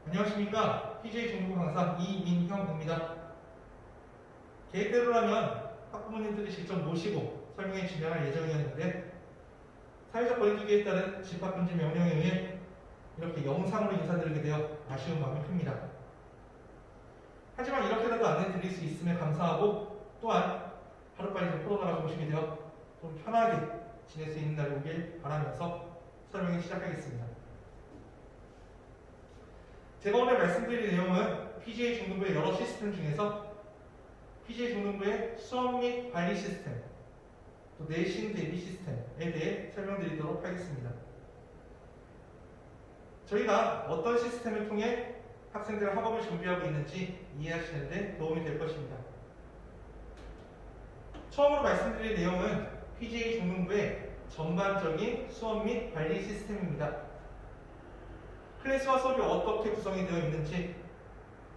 안녕하십니까. PJ 중국 강사 이민형입니다. 계획대로라면 학부모님들이 직접 모시고 설명해 진행할 예정이었는데 사회적 거리두기에 따른 집합금지 명령에 의해 이렇게 영상으로 인사드리게 되어 아쉬운 마음이 큽니다. 하지만 이렇게라도 안내드릴 수 있음에 감사하고 또한 하루빨리 좀 코로나가 종식이 되어 좀 편하게 지낼 수 있는 날이 오길 바라면서 설명을 시작하겠습니다. 제가 오늘 말씀드릴 내용은 PGA 중등부의 여러 시스템 중에서 PGA 중등부의 수업 및 관리 시스템, 또 내신 대비 시스템에 대해 설명드리도록 하겠습니다. 저희가 어떤 시스템을 통해 학생들의 학업을 준비하고 있는지 이해하시는 데 도움이 될 것입니다. 처음으로 말씀드릴 내용은 PGA 중등부의 전반적인 수업 및 관리 시스템입니다. 클래스와 수업이 어떻게 구성이 되어 있는지,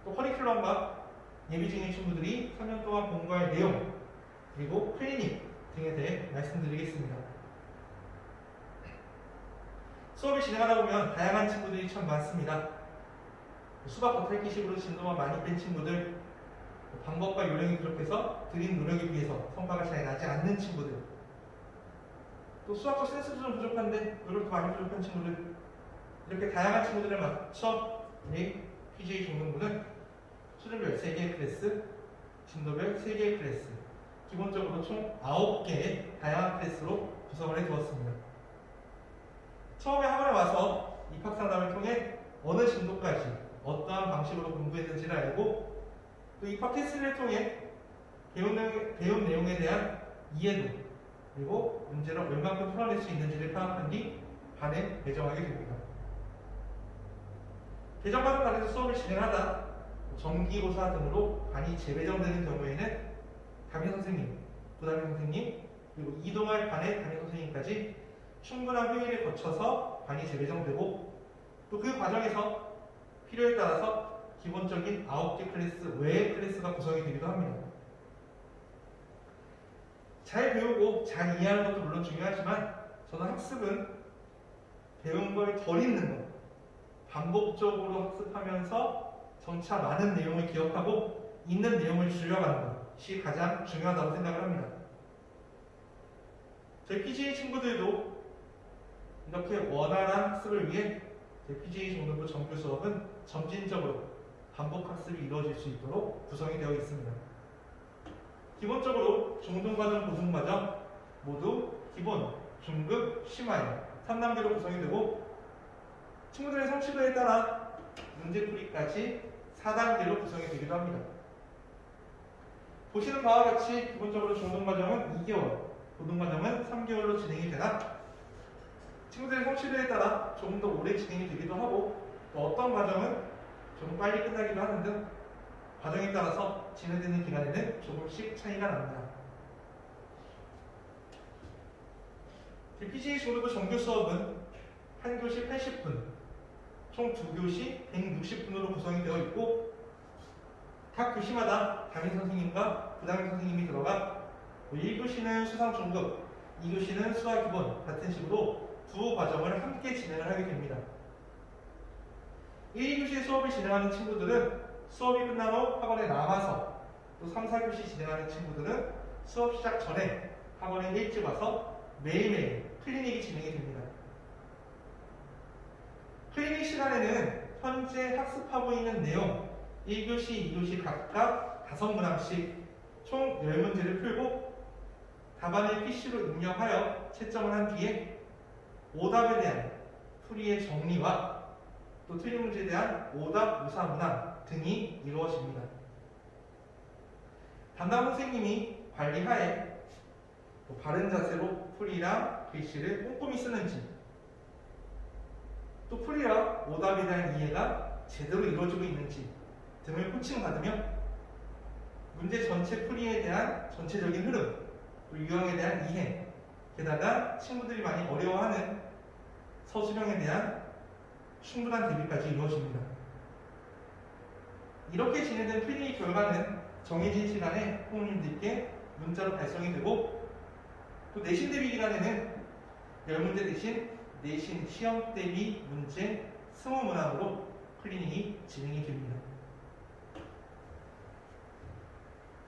또 커리큘럼과 예비 중인 친구들이 3년 동안 공부할 내용, 그리고 클리닉 등에 대해 말씀드리겠습니다. 수업이 진행하다 보면 다양한 친구들이 참 많습니다. 수박 겉핥기식으로 진도만 많이 뺀 친구들, 방법과 요령이 부족해서 드린 노력에 비해서 성과가 잘 나지 않는 친구들, 또 수학적 센스도 좀 부족한데 노력도 많이 부족한 친구들, 이렇게 다양한 친구들을 맞춰 우리 PGA 중등부는 수준별 3개의 클래스, 진도별 3개의 클래스, 기본적으로 총 9개의 다양한 클래스로 구성을 해두었습니다. 처음에 학원에 와서 입학상담을 통해 어느 진도까지 어떠한 방식으로 공부했는지를 알고, 또 입학 테스트를 통해 배운 내용에 대한 이해도, 그리고 문제를 얼만큼 풀어낼 수 있는지를 파악한 뒤 반에 배정하게 됩니다. 배정받은 반에서 수업을 진행하다 정기고사 등으로 반이 재배정되는 경우에는 담임 선생님, 부담임 선생님, 그리고 이동할 반의 담임 선생님까지 충분한 회의를 거쳐서 반이 재배정되고, 또 그 과정에서 필요에 따라서 기본적인 9개 클래스 외의 클래스가 구성이 되기도 합니다. 잘 배우고 잘 이해하는 것도 물론 중요하지만 저는 학습은 배운 걸 덜 잊는 것, 반복적으로 학습하면서 점차 많은 내용을 기억하고 있는 내용을 줄여가는 것이 가장 중요하다고 생각을 합니다. 저희 PGA 친구들도 이렇게 원활한 학습을 위해 저희 PGA 중등부 정규 수업은 점진적으로 반복 학습이 이루어질 수 있도록 구성이 되어 있습니다. 기본적으로 중등과정, 고등과정 모두 기본, 중급, 심화형 3단계로 구성이 되고, 친구들의 성취도에 따라 문제풀이까지 4단계로 구성이 되기도 합니다. 보시는 바와 같이 기본적으로 중등과정은 2개월, 고등과정은 3개월로 진행이 되나, 친구들의 성취도에 따라 조금 더 오래 진행이 되기도 하고, 또 어떤 과정은 좀 빨리 끝나기도 하는 등 과정에 따라서 진행되는 기간에는 조금씩 차이가 납니다. PGA 중등부 정규 수업은 한 교시 80분, 총 2교시 160분으로 구성이 되어 있고, 각 교시마다 담임 선생님과 부담임 선생님이 들어가 1교시는 수상 중급, 2교시는 수학 기본 같은 식으로 두 과정을 함께 진행을 하게 됩니다. 1, 2교시 수업을 진행하는 친구들은 수업이 끝난 후 학원에 남아서, 또 3, 4교시 진행하는 친구들은 수업 시작 전에 학원에 일찍 와서 매일매일 클리닉이 진행이 됩니다. 클리닉 시간에는 현재 학습하고 있는 내용 1교시, 2교시 각각 5문항씩 총 10문제를 풀고 답안을 PC로 입력하여 채점을 한 뒤에 오답에 대한 풀이의 정리와 또 틀린 문제에 대한 오답 유사 문항 등이 이루어집니다. 담당 선생님이 관리하에 바른 자세로 풀이랑 글씨를 꼼꼼히 쓰는지, 또 풀이와 오답에 대한 이해가 제대로 이루어지고 있는지 등을 코칭받으며 문제 전체 풀이에 대한 전체적인 흐름, 또 유형에 대한 이해, 게다가 친구들이 많이 어려워하는 서술형에 대한 충분한 대비까지 이루어집니다. 이렇게 진행된 클리닉 결과는 정해진 시간에 부모님들께 문자로 발송이 되고, 또 내신 대비 기간에는 10문제 대신 내신 시험 대비 문제 20문항으로 클리닝이 진행이 됩니다.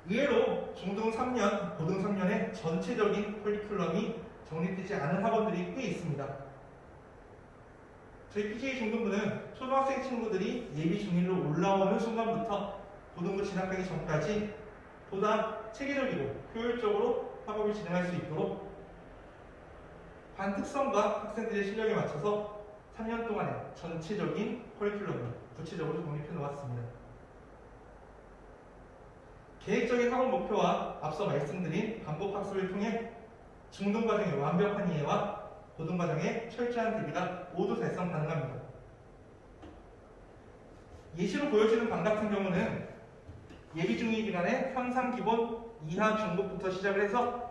의외로 중등 3년, 고등 3년의 전체적인 커리큘럼이 정립되지 않은 학원들이 꽤 있습니다. 저희 PGA 중등부는 초등학생 친구들이 예비 중1로 올라오는 순간부터 고등부 진학하기 전까지 보다 체계적이고 효율적으로 학업을 진행할 수 있도록 반 특성과 학생들의 실력에 맞춰서 3년 동안의 전체적인 커리큘럼을 구체적으로 정립해 놓았습니다. 계획적인 학업 목표와 앞서 말씀드린 반복 학습을 통해 중등과정의 완벽한 이해와 고등과정의 철저한 대비가 모두 달성 가능합니다. 예시로 보여지는 반 같은 경우는 예비 중2 기간에 3, 기본, 2하 중급부터 시작을 해서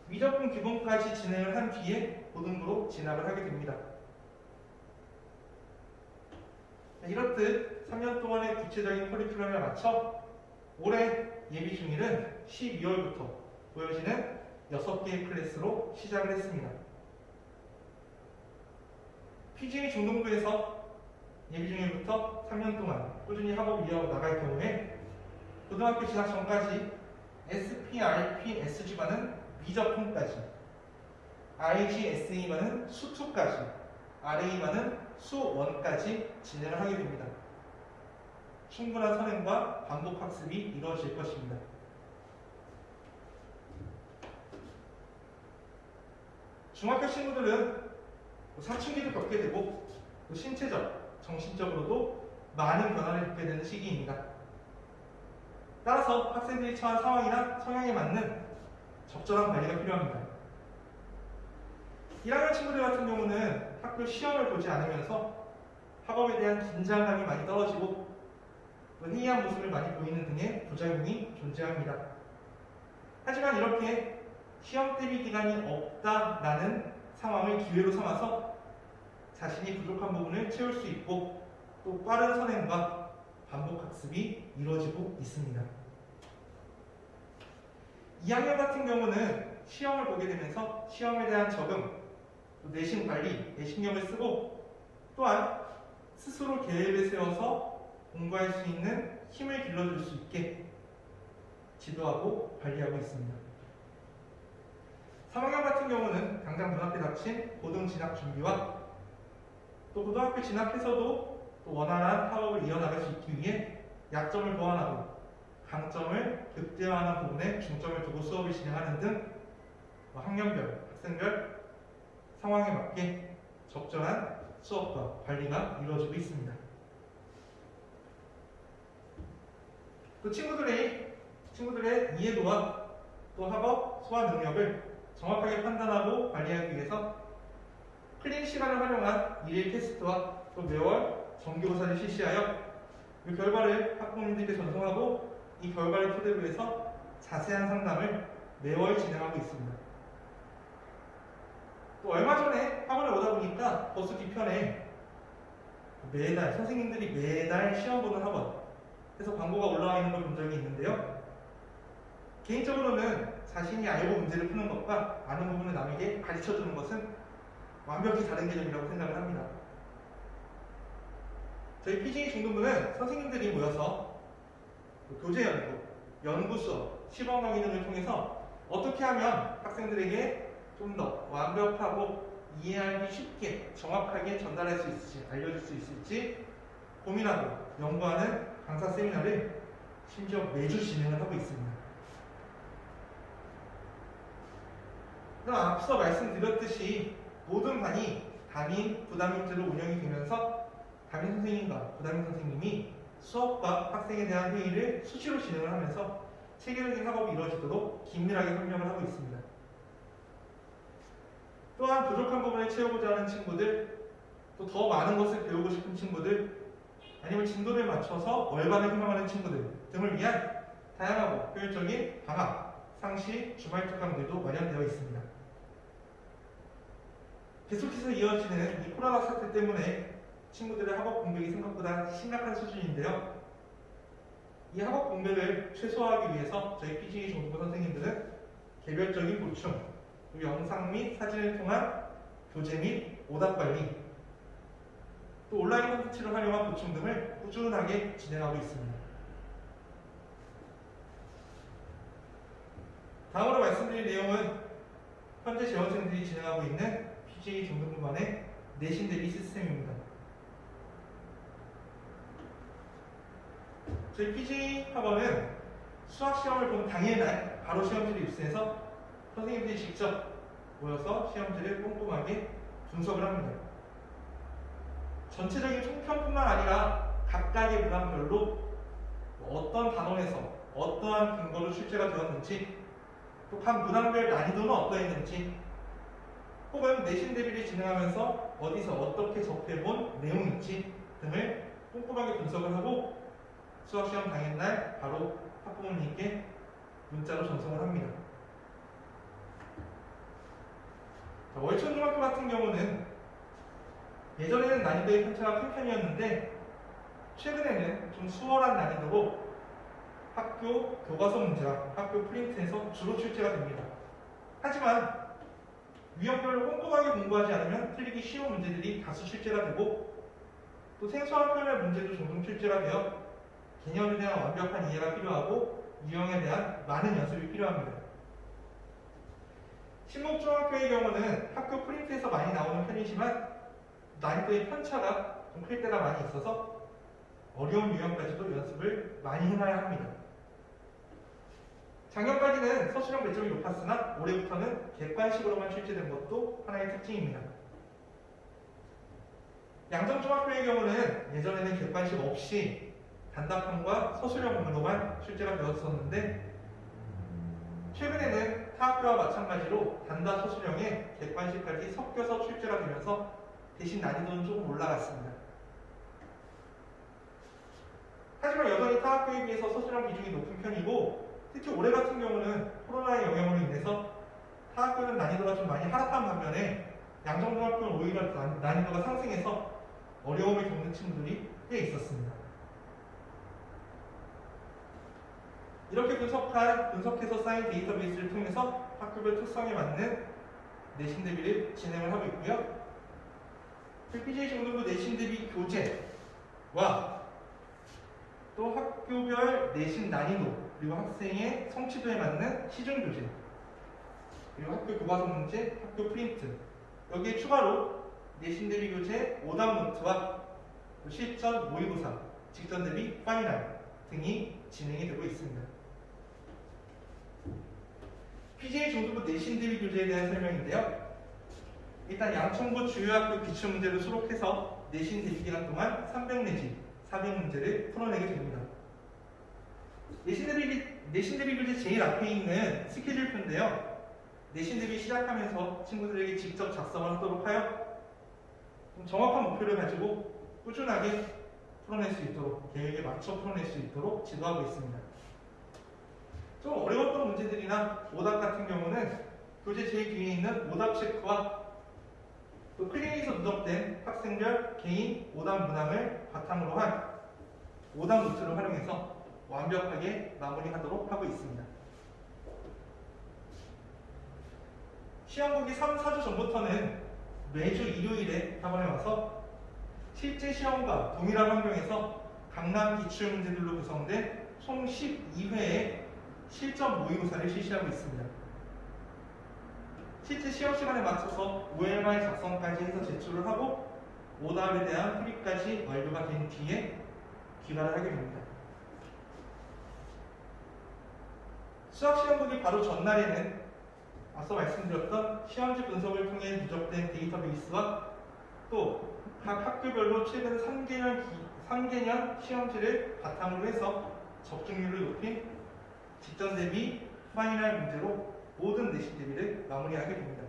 미적분 기본까지 진행을 한 뒤에 고등부로 진학을 하게 됩니다. 이렇듯 3년 동안의 구체적인 커리큘럼에 맞춰 올해 예비 중1은 12월부터 보여지는 6개의 클래스로 시작을 했습니다. PGA 중등부에서 예비 중1부터 3년 동안 꾸준히 학업을 이어나갈 경우에 고등학교 진학 전까지 SPRP, SG반은 미적분까지, IG, SE반은 수2까지, RA반은 수1까지 진행을 하게 됩니다. 충분한 선행과 반복 학습이 이루어질 것입니다. 중학교 친구들은 사춘기를 겪게 되고 또 신체적, 정신적으로도 많은 변화를 겪게 되는 시기입니다. 따라서 학생들이 처한 상황이나 성향에 맞는 적절한 관리가 필요합니다. 1학년 친구들 같은 경우는 학교 시험을 보지 않으면서 학업에 대한 긴장감이 많이 떨어지고 또 해이한 모습을 많이 보이는 등의 부작용이 존재합니다. 하지만 이렇게 시험 대비 기간이 없다라는 상황을 기회로 삼아서 자신이 부족한 부분을 채울 수 있고 또 빠른 선행과 반복 학습이 이루어지고 있습니다. 2학년 같은 경우는 시험을 보게 되면서 시험에 대한 적응, 또 내신 관리에 신경을 쓰고 또한 스스로 계획을 세워서 공부할 수 있는 힘을 길러줄 수 있게 지도하고 관리하고 있습니다. 3학년 같은 경우는 당장 눈앞에 닥친 고등 진학 준비와 또 고등학교 진학해서도 또 원활한 학업을 이어나갈 수 있기 위해 약점을 보완하고 강점을 극대화하는 부분에 중점을 두고 수업을 진행하는 등 학년별, 학생별 상황에 맞게 적절한 수업과 관리가 이루어지고 있습니다. 또 친구들의 이해도와 또 학업, 소화 능력을 정확하게 판단하고 관리하기 위해서 클린 시간을 활용한 일일 테스트와 또 매월 정기고사를 실시하여 이 결과를 학부모님들께 전송하고 이 결과를 토대로 해서 자세한 상담을 매월 진행하고 있습니다. 또 얼마 전에 학원에 오다 보니까 버스 뒤편에 매달 선생님들이 매달 시험 보는 학원 해서 광고가 올라와 있는 걸 본 적이 있는데요. 개인적으로는 자신이 알고 문제를 푸는 것과 아는 부분을 남에게 가르쳐주는 것은 완벽히 다른 개념이라고 생각을 합니다. 저희 PGA 중등부는 선생님들이 모여서 교재 연구, 연구 수업, 시범 강의 등을 통해서 어떻게 하면 학생들에게 좀 더 완벽하고 이해하기 쉽게 정확하게 전달할 수 있을지, 알려줄 수 있을지 고민하고 연구하는 강사 세미나를 심지어 매주 진행을 하고 있습니다. 그럼 앞서 말씀드렸듯이 모든 반이 담임, 부담임제로 운영이 되면서 담임 선생님과 부담임 선생님이 수업과 학생에 대한 회의를 수시로 진행을 하면서 체계적인 학업이 이루어지도록 긴밀하게 협력을 하고 있습니다. 또한 부족한 부분을 채우고자 하는 친구들, 또 더 많은 것을 배우고 싶은 친구들, 아니면 진도를 맞춰서 월반을 희망하는 친구들 등을 위한 다양하고 효율적인 방학, 상시, 주말 특강들도 마련되어 있습니다. 계속해서 이어지는 이 코로나 사태 때문에 친구들의 학업 공백이 생각보다 심각한 수준인데요. 이 학업 공백을 최소화하기 위해서 저희 PGA 중등부 선생님들은 개별적인 보충, 그리고 영상 및 사진을 통한 교재 및 오답 관리, 또 온라인 콘텐츠를 활용한 보충 등을 꾸준하게 진행하고 있습니다. 다음으로 말씀드릴 내용은 현재 재원생들이 진행하고 있는 PGA 중등부만의 내신 대비 시스템입니다. 저희 PGA 학원은 수학 시험을 본 당일날 바로 시험지를 입수해서 선생님들이 직접 모여서 시험지를 꼼꼼하게 분석을 합니다. 전체적인 총평뿐만 아니라 각각의 문항별로 어떤 단원에서 어떠한 근거로 출제가 되었는지, 또 각 문항별 난이도는 어떠했는지, 혹은 내신 대비를 진행하면서 어디서 어떻게 접해본 내용인지 등을 꼼꼼하게 분석을 하고 수학시험 당일날 바로 학부모님께 문자로 전송을 합니다. 월천중학교 같은 경우는 예전에는 난이도의 편차가 큰 편이었는데 최근에는 좀 수월한 난이도로 학교 교과서 문제와 학교 프린트에서 주로 출제가 됩니다. 하지만 유형별로 꼼꼼하게 공부하지 않으면 틀리기 쉬운 문제들이 다수 출제가 되고, 또 생소한 표현의 문제도 종종 출제가 되어 개념에 대한 완벽한 이해가 필요하고 유형에 대한 많은 연습이 필요합니다. 신목중학교의 경우는 학교 프린트에서 많이 나오는 편이지만 난이도의 편차가 좀 클 때가 많이 있어서 어려운 유형까지도 연습을 많이 해놔야 합니다. 작년까지는 서술형 배점이 높았으나 올해부터는 객관식으로만 출제된 것도 하나의 특징입니다. 양정중학교의 경우는 예전에는 객관식 없이 단답형과 서술형으로만 출제가 되었었는데 최근에는 타학교와 마찬가지로 단답 서술형에 객관식까지 섞여서 출제가 되면서 대신 난이도는 조금 올라갔습니다. 하지만 여전히 타학교에 비해서 서술형 비중이 높은 편이고, 특히 올해 같은 경우는 코로나의 영향으로 인해서 타학교는 난이도가 좀 많이 하락한 반면에 양정중학교는 오히려 난이도가 상승해서 어려움을 겪는 친구들이 꽤 있었습니다. 이렇게 분석해서 쌓인 데이터베이스를 통해서 학교별 특성에 맞는 내신 대비를 진행을 하고 있고요. PGA 중등부 내신 대비 교재와 또 학교별 내신 난이도, 그리고 학생의 성취도에 맞는 시중 교재, 그리고 학교 교과서 문제, 학교 프린트, 여기에 추가로 내신 대비 교재 오답 노트와 실전 모의고사, 직전 대비 파이널 등이 진행이 되고 있습니다. PGA 중등부 내신 대비 교재에 대한 설명인데요. 일단 양천구 주요 학교 기출 문제를 수록해서 내신 대비 기간 동안 300 내지 400문제를 풀어내게 됩니다. 내신 대비 교재 제일 앞에 있는 스케줄표인데요. 내신 대비 시작하면서 친구들에게 직접 작성을 하도록 하여 좀 정확한 목표를 가지고 꾸준하게 풀어낼 수 있도록, 계획에 맞춰 풀어낼 수 있도록 지도하고 있습니다. 좀 어려웠던 문제들이나 오답 같은 경우는 교재 제일 뒤에 있는 오답 체크와 또 클리닉에서 누적된 학생별 개인 오답 문항을 바탕으로 한 오답 노트를 활용해서 완벽하게 마무리하도록 하고 있습니다. 시험 보기 3, 4주 전부터는 매주 일요일에 학원에 와서 실제 시험과 동일한 환경에서 강남 기출 문제들로 구성된 총 12회의 실전 모의고사를 실시하고 있습니다. 실제 시험 시간에 맞춰서 OMR 작성까지 해서 제출을 하고 오답에 대한 풀이까지 완료가 된 뒤에 귀가를 하게 됩니다. 수학 시험 보기 바로 전날에는 앞서 말씀드렸던 시험지 분석을 통해 누적된 데이터베이스와 또 각 학교별로 최근 3개년 시험지를 바탕으로 해서 적중률을 높인 직전 대비 파이널 문제로 모든 내신 대비를 마무리하게 됩니다.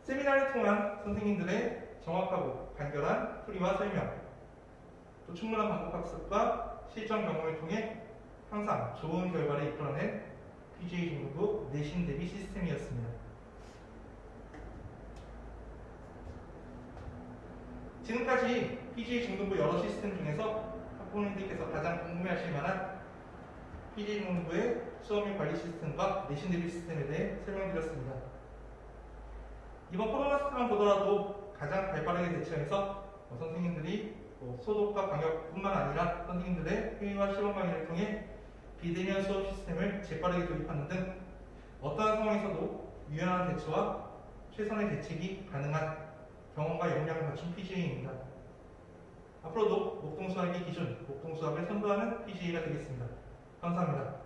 세미나를 통한 선생님들의 정확하고 간결한 풀이와 설명, 또 충분한 반복학습과 실전 경험을 통해 항상 좋은 결과를 이끌어낸 PGA 중등부 내신 대비 시스템이었습니다. 지금까지 PGA 중등부 여러 시스템 중에서 학부모님들께서 가장 궁금해하실 만한 PGA 중등부의 수업 및 관리 시스템과 내신 대비 시스템에 대해 설명드렸습니다. 이번 코로나 시스템만 보더라도 가장 발빠르게 대처해서 선생님들이 소독과 방역뿐만 아니라 선생님들의 회의와 실험 강의를 통해 비대면 수업 시스템을 재빠르게 도입하는 등 어떠한 상황에서도 유연한 대처와 최선의 대책이 가능한 경험과 역량을 갖춘 PGA입니다. 앞으로도 목동수학의 기준, 목동수학을 선도하는 PGA가 되겠습니다. 감사합니다.